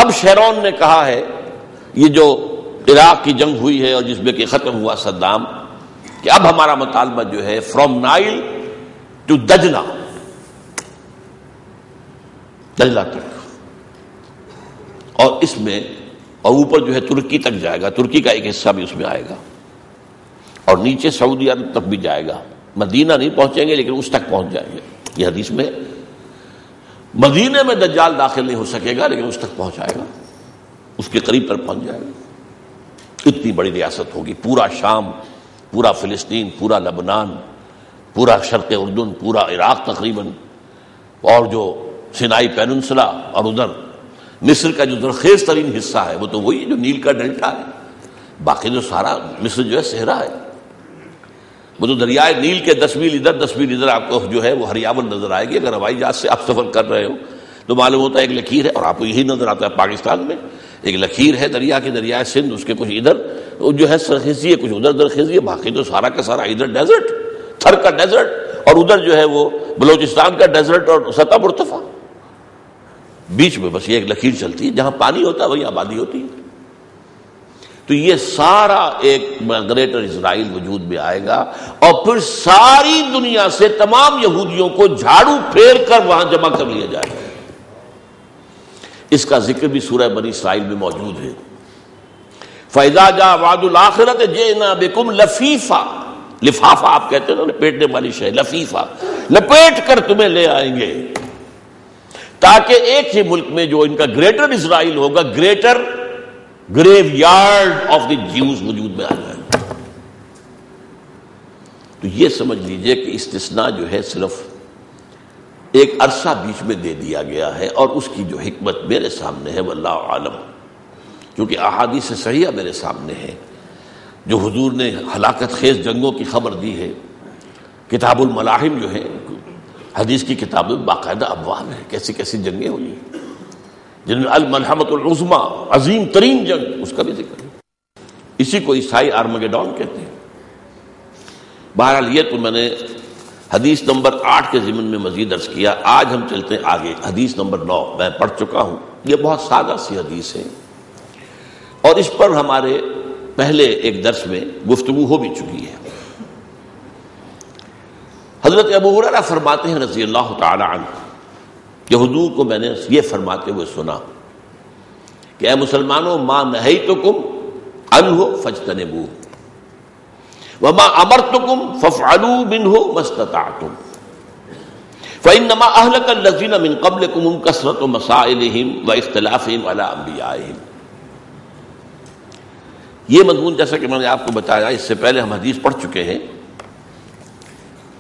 اب شیرون نے کہا ہے، یہ جو عراق کی جنگ ہوئی ہے اور جس میں کہ ختم ہوا صدام، کہ اب ہمارا مطالبہ جو ہے فرام نائل ٹو دجلہ تک، اور اس میں اور اوپر جو ہے ترکی تک جائے گا، ترکی کا ایک حصہ بھی اس میں آئے گا، اور نیچے سعودی عرب تک بھی جائے گا۔ مدینہ نہیں پہنچیں گے لیکن اس تک پہنچ جائیں گے۔ یہ حدیث میں مدینے میں دجال داخل نہیں ہو سکے گا لیکن اس تک پہنچائے گا، اس کے قریب تک پہنچ جائے گا۔ اتنی بڑی ریاست ہوگی، پورا شام، پورا فلسطین، پورا لبنان، پورا شرق اردن، پورا عراق تقریباً، اور جو سینائی پیننسلا، اور ادھر مصر کا جو زرخیز ترین حصہ ہے وہ تو وہی جو نیل کا ڈیلٹا ہے، باقی جو سارا مصر جو ہے صحرا ہے۔ وہ تو دریائے نیل کے 10 میل ادھر 10 میل ادھر آپ کو جو ہے وہ ہریاول نظر آئے گی۔ اگر ہوائی جہاز سے آپ سفر کر رہے ہو تو معلوم ہوتا ہے ایک لکیر ہے، اور آپ کو یہی نظر آتا ہے پاکستان میں ایک لکیر ہے دریا کی، دریائے سندھ، اس کے کچھ ادھر جو ہے سرخیزی ہے، کچھ ادھر درخیزی ہے، باقی تو سارا کا سارا ادھر ڈیزرٹ، تھر کا ڈیزرٹ، اور ادھر جو ہے وہ بلوچستان کا ڈیزرٹ اور سطح مرتفع، بیچ میں بس یہ ایک لکیر چلتی ہے، جہاں پانی ہوتا ہے وہی آبادی ہوتی ہے۔ تو یہ سارا ایک گریٹر اسرائیل وجود میں آئے گا، اور پھر ساری دنیا سے تمام یہودیوں کو جھاڑو پھیر کر وہاں جمع کر لیا جائے گا۔ اس کا ذکر بھی سورہ بنی اسرائیل میں موجود ہے۔ فَإِذَا جَاءَ وَعْدُ الْآخِرَةِ جِئْنَا بِكُمْ لَفِيفًا، لفافہ آپ کہتے ہیں نا لپیٹنے والی شے، لفیفہ، لپیٹ کر تمہیں لے آئیں گے، تاکہ ایک ہی ملک میں جو ان کا گریٹر اسرائیل ہوگا، greater graveyard of the Jews وجود میں آ جائے گا۔ تو یہ سمجھ لیجئے کہ استثناء جو ہے صرف ایک عرصہ بیچ میں دے دیا گیا ہے، اور اس کی جو حکمت میرے سامنے ہے واللہ عالم، کیونکہ احادیث صحیحہ میرے سامنے ہے، جو حضور نے ہلاکت خیز جنگوں کی خبر دی ہے۔ کتاب الملاحم جو ہے حدیث کی کتاب میں باقاعدہ ابواب ہے، کیسی کیسی جنگیں ہوئی، جن میں الملحمۃ العظمیٰ، عظیم ترین جنگ، اس کا بھی ذکر ہے۔ اسی کو عیسائی آرمگیڈون کہتے ہیں۔ بہرحال یہ تو میں نے حدیث نمبر 8 کے ضمن میں مزید عرض کیا۔ آج ہم چلتے ہیں آگے، حدیث نمبر 9 میں پڑھ چکا ہوں، یہ بہت سادہ سی حدیث ہے، اور اس پر ہمارے پہلے ایک درس میں گفتگو ہو بھی چکی ہے۔ حضرت ابو ہریرہ فرماتے ہیں رضی اللہ تعالی عنہ کہ حضور کو میں نے یہ فرماتے ہوئے سنا کہ اے مسلمانوں، ما نہیتکم عنہ فاجتنبوہ وما امرتکم فافعلوا منہ ما استطعتم فانما اہلک الذین من قبلکم کثرۃ مسائلہم واختلافہم علی انبیائہم۔ یہ مضمون جیسا کہ میں نے آپ کو بتایا، اس سے پہلے ہم حدیث پڑھ چکے ہیں،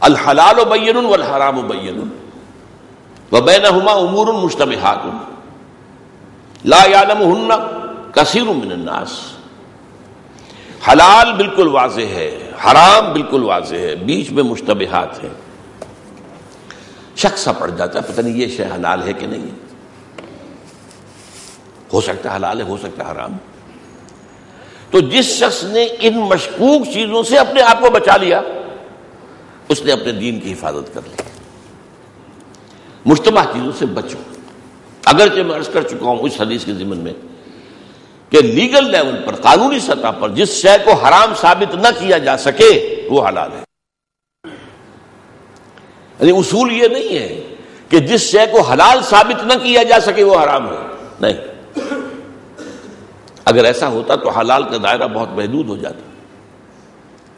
الحلال بین والحرام بین وبینہما امور مشتبہات لا یعلمہن کثیر من الناس۔ حلال بالکل واضح ہے، حرام بالکل واضح ہے، بیچ میں مشتبہات ہیں، شک سا پڑ جاتا ہے، پتہ نہیں یہ شے حلال ہے کہ نہیں ہے، ہو سکتا ہے حلال ہے، ہو سکتا ہے حرام۔ تو جس شخص نے ان مشکوک چیزوں سے اپنے آپ کو بچا لیا، اس نے اپنے دین کی حفاظت کر لی۔ مشتبہ چیزوں سے بچو، اگرچہ میں عرض کر چکا ہوں اس حدیث کے ضمن میں کہ لیگل لیول پر، قانونی سطح پر جس شے کو حرام ثابت نہ کیا جا سکے وہ حلال ہے۔ یعنی اصول یہ نہیں ہے کہ جس شے کو حلال ثابت نہ کیا جا سکے وہ حرام ہے، نہیں۔ اگر ایسا ہوتا تو حلال کا دائرہ بہت محدود ہو جاتا،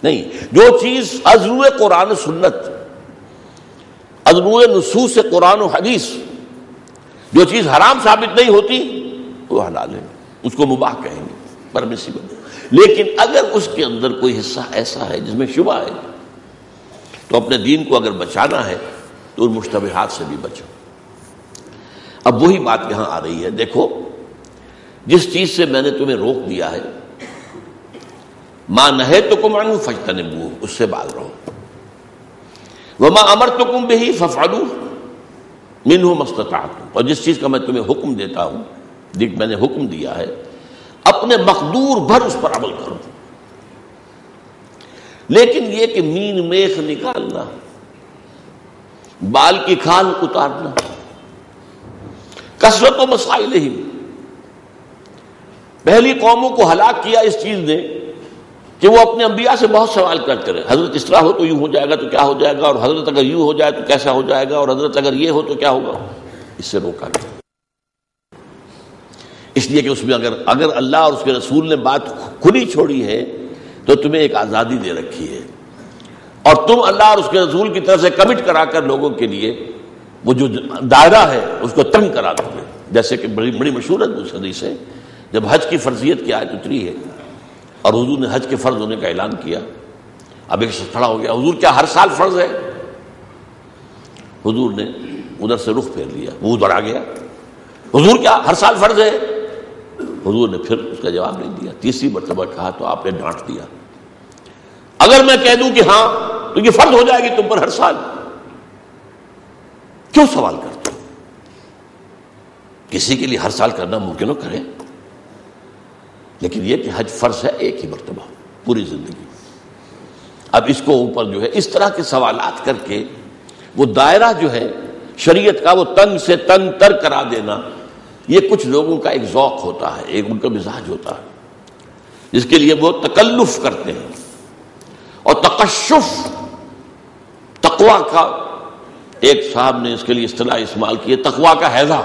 نہیں۔ جو چیز از روئے قرآن و سنت، از روئے نصوص قرآن و حدیث جو چیز حرام ثابت نہیں ہوتی وہ حلال ہے، اس کو مباح کہیں گے، پرمیسیبل۔ لیکن اگر اس کے اندر کوئی حصہ ایسا ہے جس میں شبہ ہے تو اپنے دین کو اگر بچانا ہے تو ان مشتبہات سے بھی بچو۔ اب وہی بات یہاں آ رہی ہے، دیکھو جس چیز سے میں نے تمہیں روک دیا ہے، ما نہیتکم عنہ فاجتنبوہ، اس سے باز رہو، وما امرتکم بہ فافعلوہ منہ ما استطعتم، اور جس چیز کا میں تمہیں حکم دیتا ہوں، میں نے حکم دیا ہے، اپنے مقدور بھر اس پر عمل کرو۔ لیکن یہ کہ مین میخ نکالنا، بال کی کھال اتارنا، کثرت و مسائلہم، پہلی قوموں کو ہلاک کیا اس چیز نے کہ وہ اپنے انبیاء سے بہت سوال کرتے رہے، حضرت اس طرح ہو تو یوں ہو جائے گا تو کیا ہو جائے گا، اور حضرت اگر یوں ہو جائے تو کیسا ہو جائے گا، اور حضرت اگر یہ ہو تو کیا ہوگا. اس سے روکا گیا، اس لیے کہ اس میں اگر اللہ اور اس کے رسول نے بات کھلی چھوڑی ہے تو تمہیں ایک آزادی دے رکھی ہے، اور تم اللہ اور اس کے رسول کی طرف سے کمٹ کرا کر لوگوں کے لیے وہ جو دائرہ ہے اس کو تنگ کرا دو گے. جیسے کہ بڑی مشہور حدیث ہے، جب حج کی فرضیت کی آیت اتری ہے اور حضور نے حج کے فرض ہونے کا اعلان کیا، اب ایک شخص کھڑا ہو گیا، حضور کیا ہر سال فرض ہے؟ حضور نے ادھر سے رخ پھیر لیا، وہ ادھر آ گیا، حضور کیا ہر سال فرض ہے؟ حضور نے پھر اس کا جواب نہیں دیا. تیسری مرتبہ کہا تو آپ نے ڈانٹ دیا، اگر میں کہہ دوں کہ ہاں تو یہ فرض ہو جائے گی تم پر ہر سال، کیوں سوال کرتے ہو؟ کسی کے لیے ہر سال کرنا ممکن ہو کرے، لیکن یہ کہ حج فرض ہے ایک ہی مرتبہ پوری زندگی. اب اس کو اوپر جو ہے اس طرح کے سوالات کر کے وہ دائرہ جو ہے شریعت کا وہ تنگ سے تنگ تر کرا دینا، یہ کچھ لوگوں کا ایک ذوق ہوتا ہے، ایک ان کا مزاج ہوتا ہے جس کے لیے وہ تکلف کرتے ہیں. اور تقشف، تقویٰ کا ایک صاحب نے اس کے لیے اصطلاح استعمال کی ہے، تقویٰ کا حیضہ.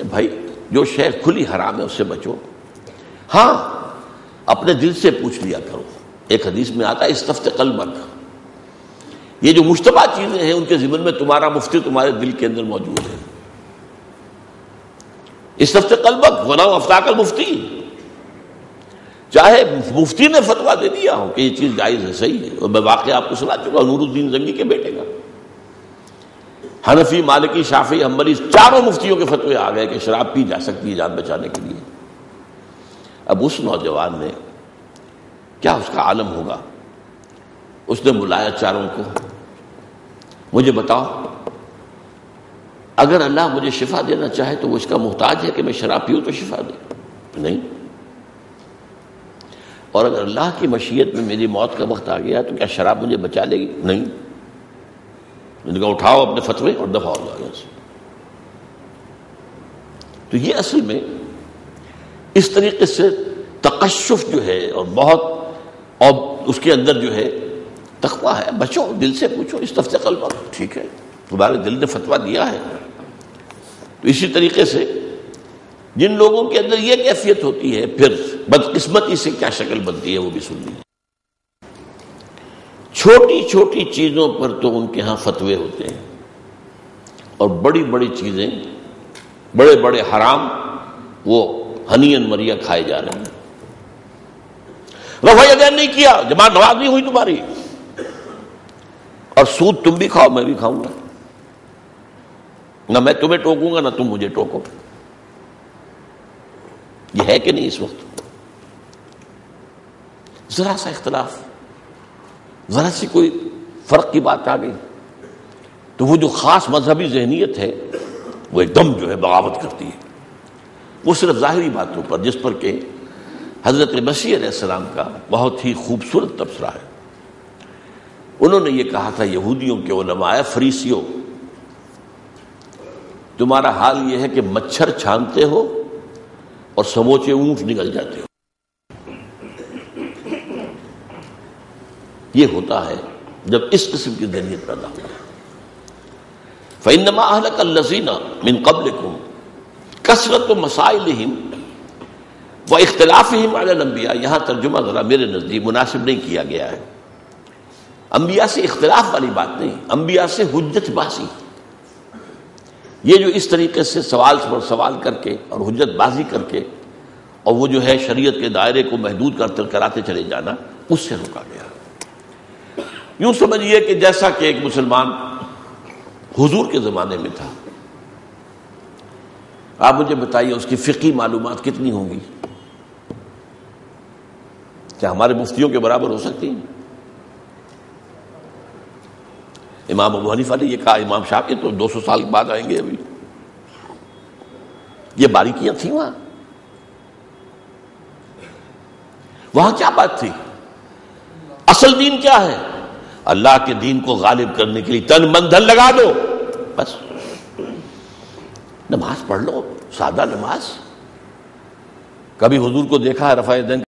بھائی جو شے کھلی حرام ہے اس سے بچو، ہاں اپنے دل سے پوچھ لیا کرو. ایک حدیث میں آتا ہے استفت قلبک، یہ جو مشتبہ چیزیں ہیں ان کے ضمن میں تمہارا مفتی تمہارے دل کے اندر موجود ہے. استفت قلبک ورنہ افتاک المفتی، چاہے مفتی نے فتویٰ دے دیا ہو کہ یہ چیز جائز ہے، صحیح ہے، اور میں واقعہ آپ کو سنا چکا نور الدین زنگی کے بیٹے کا. حنفی، مالکی، شافعی، حنبلی چاروں مفتیوں کے فتوے آ گئے کہ شراب پی جا سکتی ہے جان بچانے کے لیے. اب اس نوجوان نے کیا اس کا عالم ہوگا، اس نے بلایا چاروں کو، مجھے بتاؤ اگر اللہ مجھے شفا دینا چاہے تو وہ اس کا محتاج ہے کہ میں شراب پیوں تو شفا دے؟ نہیں. اور اگر اللہ کی مشیت میں میری موت کا وقت آ گیا تو کیا شراب مجھے بچا لے گی؟ نہیں. میں نے کہا اٹھاؤ اپنے فتوے اور دفع ہو جاؤ. تو یہ اصل میں اس طریقے سے تقشف جو ہے اور بہت، اور اس کے اندر جو ہے تقویٰ ہے. بچو دل سے پوچھو، استفتِ قلبک، ٹھیک ہے تمہارے دل نے فتویٰ دیا ہے. تو اسی طریقے سے جن لوگوں کے اندر یہ کیفیت ہوتی ہے پھر بدقسمتی سے کیا شکل بنتی ہے وہ بھی سن لیجیے. چھوٹی چھوٹی چیزوں پر تو ان کے ہاں فتوے ہوتے ہیں، اور بڑی بڑی چیزیں، بڑے بڑے حرام وہ ہنین مریا کھائے جا رہے ہیں. رفع یدین نہیں کیا، جماعت نماز نہیں ہوئی تمہاری، اور سود تم بھی کھاؤ میں بھی کھاؤں گا، نہ میں تمہیں ٹوکوں گا نہ تم مجھے ٹوکو. یہ ہے کہ نہیں اس وقت؟ ذرا سا اختلاف، ذرا سی کوئی فرق کی بات آ گئی تو وہ جو خاص مذہبی ذہنیت ہے وہ ایک دم جو ہے بغاوت کرتی ہے. وہ صرف ظاہری باتوں پر، جس پر کہ حضرت مسیح علیہ السلام کا بہت ہی خوبصورت تبصرہ ہے. انہوں نے یہ کہا تھا یہودیوں کے علماء، فریسیوں، تمہارا حال یہ ہے کہ مچھر چھانتے ہو اور سموچے اونٹ نگل جاتے ہو. یہ ہوتا ہے جب اس قسم کی ذہنیت پیدا ہو. فإنما أهلك الذين من قبلكم كثرة مسائلهم واختلافهم على الانبیاء. یہاں ترجمہ ذرا میرے نزدیک مناسب نہیں کیا گیا ہے. انبیاء سے اختلاف والی بات نہیں، انبیاء سے حجت بازی. یہ جو اس طریقے سے سوال پر سوال کر کے اور حجت بازی کر کے اور وہ جو ہے شریعت کے دائرے کو محدود کراتے چلے جانا، اس سے روکا گیا. یوں سمجھیے کہ جیسا کہ ایک مسلمان حضور کے زمانے میں تھا، آپ مجھے بتائیے اس کی فقہی معلومات کتنی ہوں گی؟ کیا ہمارے مفتیوں کے برابر ہو سکتی ہیں؟ امام ابو حنیفہ نے یہ کہا، امام شافعی تو 200 سال بعد آئیں گے. ابھی یہ باریکیاں تھیں وہاں کیا بات تھی؟ اصل دین کیا ہے؟ اللہ کے دین کو غالب کرنے کے لیے تن من دھن لگا دو، بس. نماز پڑھ لو، سادہ نماز، کبھی حضور کو دیکھا ہے رفع یدین